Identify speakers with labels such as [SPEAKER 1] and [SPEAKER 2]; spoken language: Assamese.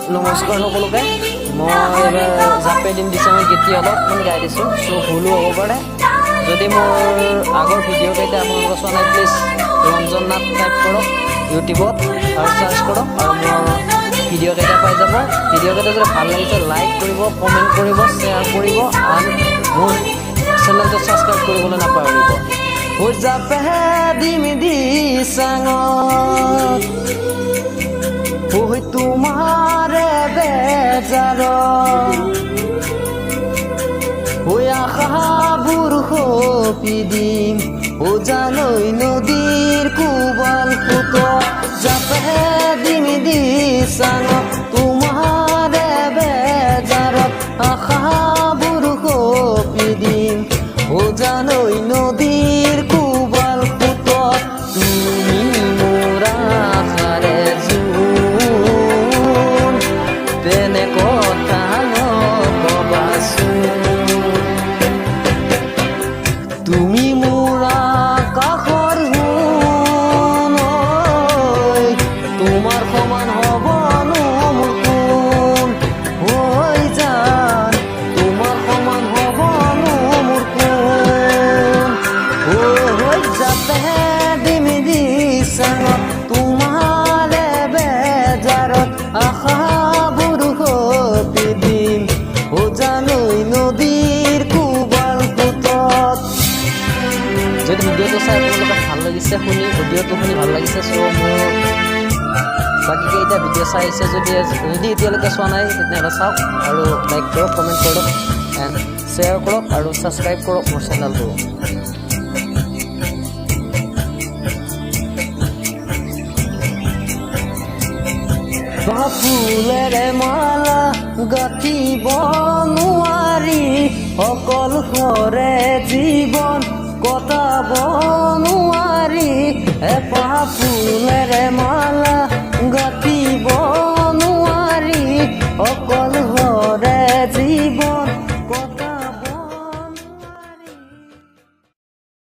[SPEAKER 1] নমস্কাৰ সকলোকে মই এবাৰ জাপে দিম দিছে মই গীত অলপমান গাই দিছোঁ চ' ভুলো হ'ব পাৰে যদি মোৰ আগৰ ভিডিঅ'কেইটা আপোনালোকে চোৱা নাই প্লিজ ৰঞ্জন নাথ টাইপ কৰক ইউটিউবত আৰু চাৰ্চ কৰক আৰু মোৰ ভিডিঅ'কেইটা পাই যাব ভিডিঅ'কেইটা যদি ভাল লাগিছে লাইক কৰিব কমেণ্ট কৰিব শ্বেয়াৰ কৰিব আৰু মোৰ চেনেলটো ছাবস্ক্ৰাইব কৰিবলৈ নাপাহৰিব হৈ জাপে দিম দিচাঙত ওই তোমারে বেজার ওই আশাবুর খপি দিম ও জানই নদীর কুবাল ফুট জাপে দিম দিসাং তোমারে বেজার আশাবুর খপি দিম ও জানই নদীর কুবাল ফুট তুমি মোরা হারে তেনে কথা নকবাছো তুমি মোৰা কাষৰ সোণ তোমাৰ সমান হ'বনো মোৰ কোন হৈ যান তোমাৰ সমান হ'বনো মোৰ কোন হৈ যাতে দিম দিচাঙত তোমাৰে বেজাৰত আশা নদীর কুবাল ফুটত যদি ভিডিঅ'টো চাই আপোনালোকে ভাল লাগিছে ভিডিঅ'টো শুনি ভাল লাগিছে চ' মোৰ বাকীকেইটা ভিডিঅ' চাই আহিছে যদি এতিয়ালৈকে চোৱা নাই তেতিয়াহ'লে চাওক আৰু লাইক কৰক কমেণ্ট কৰক এণ্ড শ্বেয়াৰ কৰক আৰু ছাবস্ক্ৰাইব কৰক মোৰ চেনেলটো ফুলেৰে মালা গাঁঠিব নোৱাৰি অকলশৰে জীৱন কটাব নোৱাৰি এপাহ ফুলেৰে মালা গাঁঠিব নোৱাৰি অকলশৰে